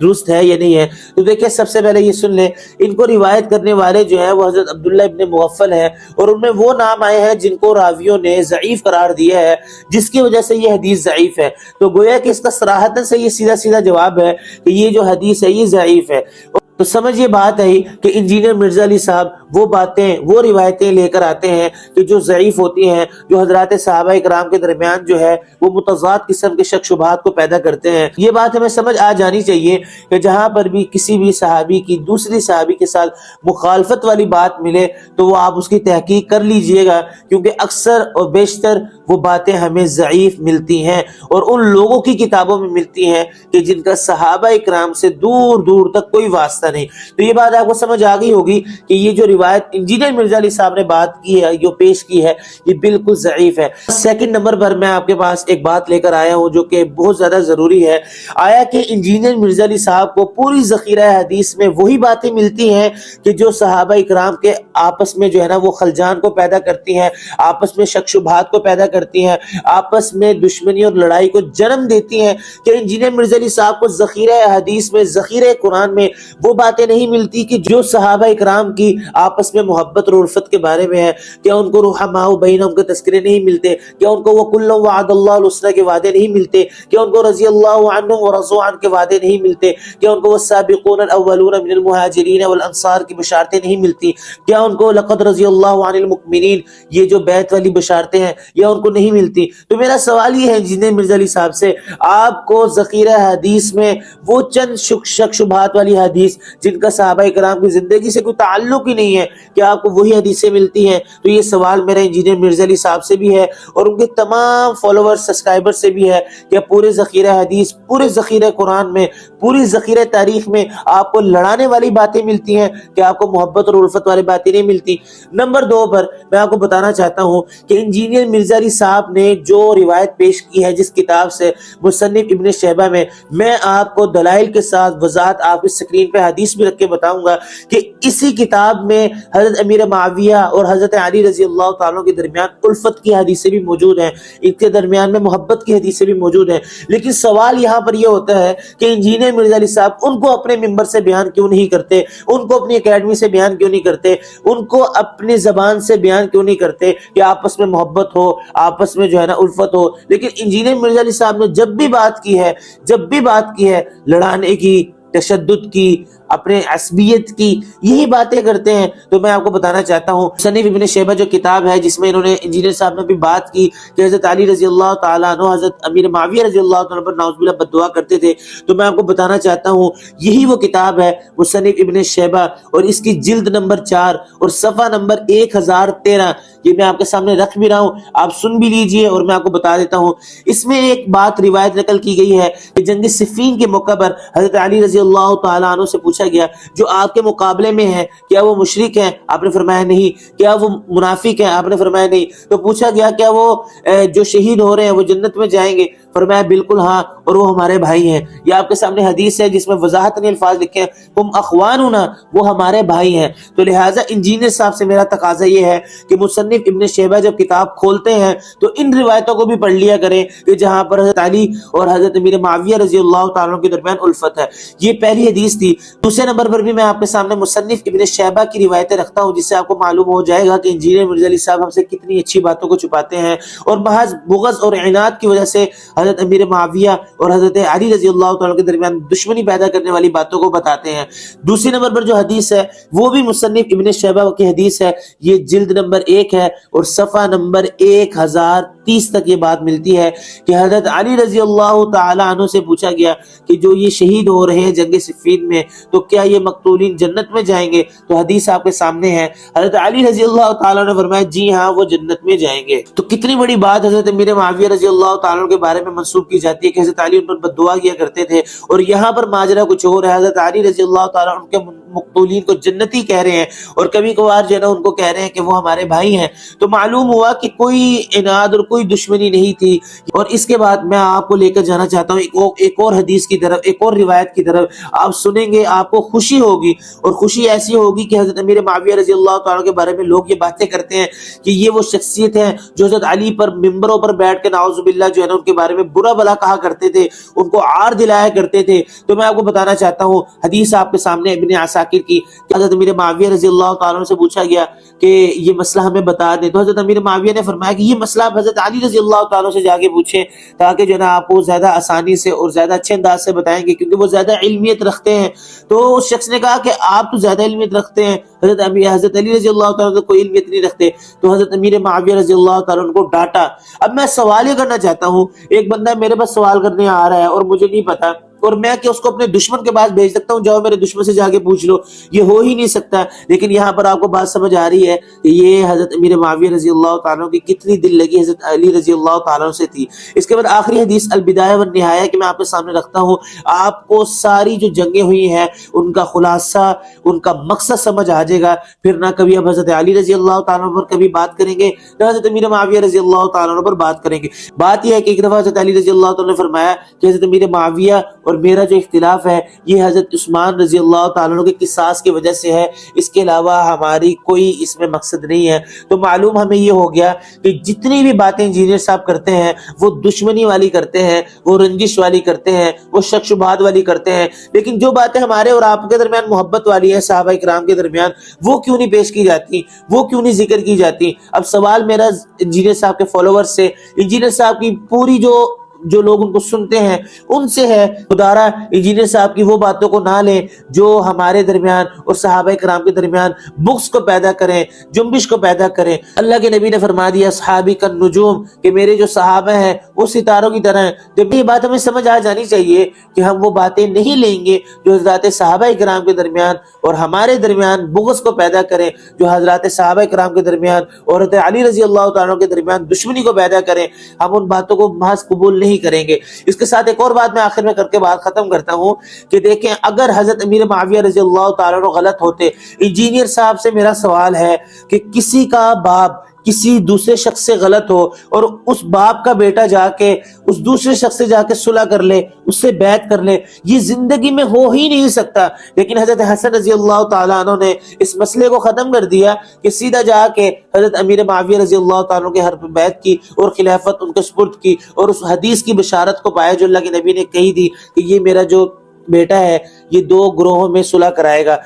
درست ہے یا نہیں ہے؟ تو دیکھیں سب سے پہلے یہ سن لیں، ان کو روایت کرنے والے جو ہیں وہ حضرت عبداللہ ابن مغفل ہیں، اور ان میں وہ نام آئے ہیں جن کو راویوں نے ضعیف قرار دیا ہے، جس کی وجہ سے یہ حدیث ضعیف ہے۔ تو گویا کہ اس کا صراحتاً سے یہ سیدھا سیدھا جواب ہے کہ یہ جو حدیث ہے یہ ضعیف ہے۔ تو سمجھیے بات ہے کہ انجینئر مرزا علی صاحب وہ باتیں، وہ روایتیں لے کر آتے ہیں کہ جو ضعیف ہوتی ہیں، جو حضرات صحابہ اکرام کے درمیان جو ہے وہ متضاد قسم کے شک شبہات کو پیدا کرتے ہیں۔ یہ بات ہمیں سمجھ آ جانی چاہیے کہ جہاں پر بھی کسی بھی صحابی کی دوسری صحابی کے ساتھ مخالفت والی بات ملے تو وہ آپ اس کی تحقیق کر لیجئے گا، کیونکہ اکثر اور بیشتر وہ باتیں ہمیں ضعیف ملتی ہیں اور ان لوگوں کی کتابوں میں ملتی ہیں کہ جن کا صحابہ اکرام سے دور دور تک کوئی واسطہ نہیں۔ تو یہ بات آپ کو سمجھ آ گئی ہوگی کہ یہ جو روایت انجینئر مرزا علی صاحب نے بات کی ہے، جو پیش کی ہے، یہ بالکل ضعیف ہے۔ سیکنڈ نمبر پر میں آپ کے پاس ایک بات لے کر آیا ہوں جو کہ بہت زیادہ ضروری ہے۔ آیا کہ انجینئر مرزا علی صاحب کو پوری ذخیرہ حدیث میں وہی باتیں ملتی ہیں کہ جو صحابہ اکرام کے آپس میں جو ہے نا وہ خلجان کو پیدا کرتی ہیں، آپس میں شک شبہات کو پیدا کرتی ہیں، آپس میں دشمنی اور لڑائی کو جنم دیتی ہیں، کہ انجینئر مرزا علی صاحب کو ذخیرہ حدیث میں، ذخیرہ قرآن میں وہ باتیں نہیں ملتی کہ جو صحابہ اکرام کی آپس میں محبت اور الفت کے بارے میں ہے؟ کیا ان کو رحماء بینہم کے تذکرے نہیں ملتے؟ کیا ان کو وَكُلًّا وَعَدَ اللَّهُ الْحُسْنَى کے وعدے نہیں ملتے؟ کیا ان کو رضی اللہ عنہم ورضوا عنہ کے وعدے نہیں ملتے؟ کیا ان کو والسابقون الاولون من المہاجرین والانصار کی بشارتیں نہیں ملتی؟ کیا ان کو لقد رضی اللہ عن المؤمنین یہ جو بیعت والی بشارتیں ہیں یا ان کو نہیں ملتی؟ تو میرا سوال یہ ہے انجینئر مرزا علی صاحب سے، آپ کو ذخیرہ حدیث میں وہ چند شک شبہات والی حدیث جن کا صحابہ اکرام کی زندگی سے کوئی تعلق ہی نہیں ہے، کہ آپ کو وہی حدیثیں ملتی ہیں؟ تو یہ سوال میرا انجینئر مرزا علی صاحب سے بھی ہے اور ان کے تمام فالوور سبسکرائبر سے بھی ہے کہ پورے ذخیرہ حدیث، پورے ذخیرہ قرآن میں، پوری ذخیرہ تاریخ میں آپ کو لڑانے والی باتیں ملتی ہیں کہ آپ کو محبت اور الفت والی باتیں نہیں ملتی۔ نمبر 2 پر میں آپ کو بتانا چاہتا ہوں کہ انجینئر مرزا علی صاحب نے جو روایت پیش کی ہے جس کتاب سے، مصنف ابن شیبہ میں آپ کو دلائل کے ساتھ وضاحت آپ کی سکرین پہ حدیث بھی رکھ کے بتاؤں گا کہ اسی کتاب میں حضرت امیر معاویہ اور حضرت علی رضی اللہ تعالیٰ کے درمیان الفت کی حدیثیں بھی موجود ہیں، ان کے درمیان میں محبت کی حدیثیں بھی موجود ہیں۔ لیکن سوال یہاں پر یہ ہوتا ہے کہ انجینئر مرزا علی صاحب ان کو اپنے ممبر سے بیان کیوں نہیں کرتے، ان کو اپنی اکیڈمی سے بیان کیوں نہیں کرتے، ان کو اپنی زبان سے بیان کیوں نہیں کرتے کہ آپس میں محبت ہو، آپس میں جو ہے نا الفت ہو؟ لیکن انجینئر مرزا علی صاحب نے جب بھی بات کی ہے لڑانے کی، تشدد کی، اپنے عصبیت کی، یہی باتیں کرتے ہیں۔ تو میں آپ کو بتانا چاہتا ہوں مصنف ابن شیبہ جو کتاب ہے جس میں انہوں نے انجینئر صاحب نے بھی بات کی کہ حضرت علی رضی اللہ تعالیٰ عنہ حضرت امیر معاویہ رضی اللہ تعالیٰ پر نعوذ باللہ بد دعا کرتے تھے، تو میں آپ کو بتانا چاہتا ہوں یہی وہ کتاب ہے مصنف ابن شیبہ، اور اس کی جلد نمبر 4 اور صفحہ نمبر 1013 یہ میں آپ کے سامنے رکھ بھی رہا ہوں، آپ سن بھی لیجئے اور میں آپ کو بتا دیتا ہوں۔ اس میں ایک بات روایت نقل کی گئی ہے کہ جنگ صفین کے موقع پر حضرت علی رضی اللہ تعالیٰ عنہ سے پوچھا گیا جو آپ کے مقابلے میں ہیں کیا وہ مشرک ہیں؟ آپ نے فرمایا نہیں۔ کیا وہ منافق ہیں؟ آپ نے فرمایا نہیں۔ تو پوچھا گیا کیا وہ جو شہید ہو رہے ہیں وہ جنت میں جائیں گے؟ فرمایا بالکل ہاں، اور وہ ہمارے بھائی ہیں۔ یہ آپ کے سامنے حدیث ہے جس میں وضاحت نے الفاظ لکھے ہیں ہم اخواننا، وہ ہمارے بھائی ہیں۔ تو لہٰذا انجینئر صاحب سے میرا تقاضا یہ ہے کہ مصنف ابن شیبہ جب کتاب کھولتے ہیں تو ان روایتوں کو بھی پڑھ لیا کریں کہ جہاں پر حضرت علی اور حضرت امیر معاویہ رضی اللہ تعالیٰ کے درمیان الفت ہے۔ یہ پہلی حدیث تھی۔ دوسرے نمبر پر بھی میں آپ کے سامنے مصنف ابن شیبہ کی روایتیں رکھتا ہوں جس سے آپ کو معلوم ہو جائے گا کہ انجینئر مرزا علی صاحب ہم سے کتنی اچھی باتوں کو چھپاتے ہیں اور محض بغض اور عناد کی وجہ سے حضرت امیر معاویہ اور حضرت علی رضی اللہ تعالیٰ کے درمیان دشمنی پیدا کرنے والی باتوں کو بتاتے ہیں۔ دوسری نمبر پر جو حدیث ہے وہ بھی مصنف ابن شیبہ کی حدیث ہے، یہ جلد نمبر 1 ہے اور صفحہ نمبر 1030 تک یہ بات ملتی ہے کہ حضرت علی رضی اللہ تعالیٰ عنہ سے پوچھا گیا کہ جو یہ شہید ہو رہے ہیں جنگ صفین میں تو کیا یہ مقتولین جنت میں جائیں گے؟ تو حدیث آپ کے سامنے ہے، حضرت علی رضی اللہ تعالیٰ نے فرمایا جی ہاں وہ جنت میں جائیں گے۔ تو کتنی بڑی بات حضرت امیر معاویہ رضی اللہ تعالیٰ کے بارے میں منسوب کی جاتی ہے کہ حضرت علی ان پر بد دعا کیا کرتے تھے، اور یہاں پر ماجرا کچھ اور ہے۔ حضرت علی رضی اللہ تعالیٰ ان کے مقتولین کو جنتی کہہ رہے ہیں اور کبھی کبھار جو ہے نا ان کو کہہ رہے ہیں کہ وہ ہمارے بھائی ہیں. تو معلوم ہوا کہ کوئی عناد اور کوئی دشمنی نہیں تھی. اور اس کے بعد میں آپ کو لے کر جانا چاہتا ہوں ایک اور حدیث کی طرف، ایک اور روایت کی طرف. آپ سنیں گے آپ کو خوشی ہوگی، اور خوشی ایسی ہوگی کہ حضرت امیر معاویہ رضی اللہ تعالیٰ کے بارے میں لوگ یہ باتیں کرتے ہیں کہ یہ وہ شخصیت ہے جو حضرت علی پر ممبروں پر بیٹھ کے نعوذ باللہ جو ہے نا ان کے بارے میں برا بلا کہا کرتے تھے، ان کو عار دلایا کرتے تھے. تو میں آپ کو بتانا چاہتا ہوں حدیث آپ کے سامنے ابن عساکر کی کہ حضرت امیر معاویہ رضی اللہ تعالیٰ سے پوچھا گیا کہ یہ مسئلہ ہمیں بتا دیں. تو حضرت امیر معاویہ نے فرمایا کہ یہ مسئلہ آپ حضرت علی رضی اللہ تعالیٰ سے جا کے پوچھیں تاکہ جو ہے نا آپ کو زیادہ آسانی سے اور زیادہ اچھے انداز سے بتائیں گے، کیونکہ وہ زیادہ علمیت رکھتے ہیں. تو اس شخص نے کہا کہ آپ تو زیادہ علمیت رکھتے ہیں، حضرت علی رضی اللہ تعالیٰ کوئی علمیت نہیں رکھتے. تو حضرت امیر معاویہ رضی اللہ تعالیٰ ان کو ڈانٹا. اب میں سوال یہ کرنا چاہتا ہوں، ایک بندہ میرے پاس سوال کرنے آ رہا ہے اور مجھے نہیں پتا، اور میں کہ اس کو اپنے دشمن کے پاس بھیج سکتا ہوں جاؤ میرے دشمن سے جا کے پوچھ لو؟ یہ ہو ہی نہیں سکتا. لیکن یہاں پر آپ کو بات سمجھ آ رہی ہے کہ یہ حضرت امیر معاویہ رضی اللہ تعالیٰ کی کتنی دل لگی حضرت علی رضی اللہ تعالیٰ سے تھی. اس کے بعد آخری حدیث البدایہ والنہایہ کہ میں آپ کے سامنے رکھتا ہوں، آپ کو ساری جو جنگیں ہوئی ہیں ان کا خلاصہ، ان کا مقصد سمجھ آ جائے گا. پھر نہ کبھی اب حضرت علی رضی اللہ تعالیٰ پر کبھی بات کریں گے نہ حضرت امیر معاویہ رضی اللہ تعالیٰ پر بات کریں گے. بات یہ ہے کہ ایک دفعہ حضرت علی رضی اللہ تعالیٰ نے فرمایا کہ حضرت امیر معاویہ اور میرا جو اختلاف ہے یہ حضرت عثمان رضی اللہ تعالیٰ کے قصاص کی وجہ سے ہے، اس کے علاوہ ہماری کوئی اس میں مقصد نہیں ہے. تو معلوم ہمیں یہ ہو گیا کہ جتنی بھی باتیں انجینئر صاحب کرتے ہیں وہ دشمنی والی کرتے ہیں، وہ رنجش والی کرتے ہیں، وہ شک شبہات والی کرتے ہیں. لیکن جو باتیں ہمارے اور آپ کے درمیان محبت والی ہے صحابہ کرام کے درمیان، وہ کیوں نہیں پیش کی جاتی، وہ کیوں نہیں ذکر کی جاتی؟ اب سوال میرا انجینئر صاحب کے فالوورز سے، انجینئر صاحب کی پوری جو لوگ ان کو سنتے ہیں ان سے ہے، خدارا انجینئر صاحب کی وہ باتوں کو نہ لیں جو ہمارے درمیان اور صحابہ کرام کے درمیان بغض کو پیدا کریں، جنبش کو پیدا کریں. اللہ کے نبی نے فرما دیا صحابی کا نجوم، کہ میرے جو صحابہ ہیں وہ ستاروں کی طرح ہیں. جب یہ بات ہمیں سمجھ آ جانی چاہیے کہ ہم وہ باتیں نہیں لیں گے جو حضرات صحابہ کرام کے درمیان اور ہمارے درمیان بغض کو پیدا کریں، جو حضرات صحابہ کرام کے درمیان اور حضرت علی رضی اللہ تعالیٰ کے درمیان دشمنی کو پیدا کریں. ہم ان باتوں کو محض قبول نہیں کریں گے. اس کے ساتھ ایک اور بات میں آخر میں کر کے بات ختم کرتا ہوں کہ دیکھیں اگر حضرت امیر معاویہ رضی اللہ تعالیٰ غلط ہوتے، انجینئر صاحب سے میرا سوال ہے کہ کسی کا باپ کسی دوسرے شخص سے غلط ہو اور اس باپ کا بیٹا جا کے اس دوسرے شخص سے جا کے صلح کر لے، اس سے بیعت کر لے، یہ زندگی میں ہو ہی نہیں سکتا. لیکن حضرت حسن رضی اللہ تعالیٰ عنہ نے اس مسئلے کو ختم کر دیا کہ سیدھا جا کے حضرت امیر معاویہ رضی اللہ تعالیٰ کے ہر پہ بیعت کی اور خلافت ان کے سپرد کی، اور اس حدیث کی بشارت کو پایا جو اللہ کے نبی نے کہی تھی کہ یہ میرا جو بیٹا ہے یہ 2 گروہوں میں صلح کرائے گا،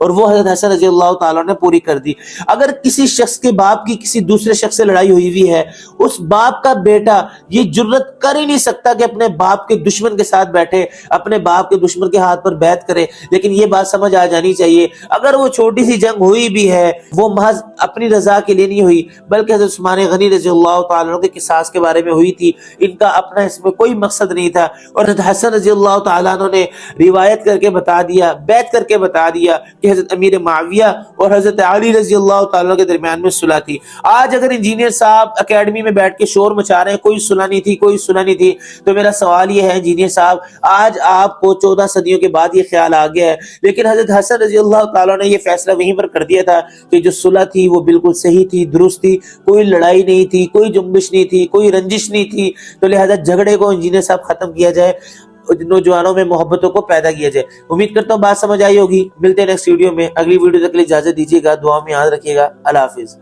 اور وہ حضرت حسن رضی اللہ تعالیٰ نے پوری کر دی. اگر کسی شخص کے باپ کی کسی دوسرے شخص سے لڑائی ہوئی ہوئی ہے، اس باپ کا بیٹا یہ جرت کر ہی نہیں سکتا کہ اپنے باپ کے دشمن کے ساتھ بیٹھے، اپنے باپ کے دشمن کے ہاتھ پر بیعت کرے. لیکن یہ بات سمجھ آ جانی چاہیے اگر وہ چھوٹی سی جنگ ہوئی بھی ہے وہ محض اپنی رضا کے لیے نہیں ہوئی، بلکہ حضرت عثمان غنی رضی اللہ تعالیٰ کے قصاص کے بارے میں ہوئی تھی. ان کا اپنا اس میں کوئی مقصد نہیں تھا. اور حضرت حسن رضی اللہ تعالیٰ نے روایت کر کے بتا دیا، بیعت کر کے بتا دیا کہ حضرت امیر معاویہ اور حضرت علی رضی اللہ تعالیٰ کے درمیان میں صلح تھی. آج اگر انجینئر صاحب اکیڈمی میں بیٹھ کے شور مچا رہے ہیں کوئی صلح نہیں تھی، کوئی صلح نہیں تھی، تو میرا سوال یہ ہے انجینئر صاحب آج آپ کو 14 صدیوں کے بعد یہ خیال آ گیا ہے، لیکن حضرت حسن رضی اللہ تعالیٰ نے یہ فیصلہ وہیں پر کر دیا تھا کہ جو صلح تھی وہ بالکل صحیح تھی، درست تھی، کوئی لڑائی نہیں تھی، کوئی جنبش نہیں تھی، کوئی رنجش نہیں تھی. تو لہذا جھگڑے کو انجینئر صاحب ختم کیا جائے، نوجوانوں میں محبتوں کو پیدا کیا جائے. امید کرتا ہوں بات سمجھ آئی ہوگی. ملتے ہیں نیکسٹ ویڈیو میں. اگلی ویڈیو تک کے لیے اجازت دیجیے گا. دعا میں یاد رکھیے گا. اللہ حافظ.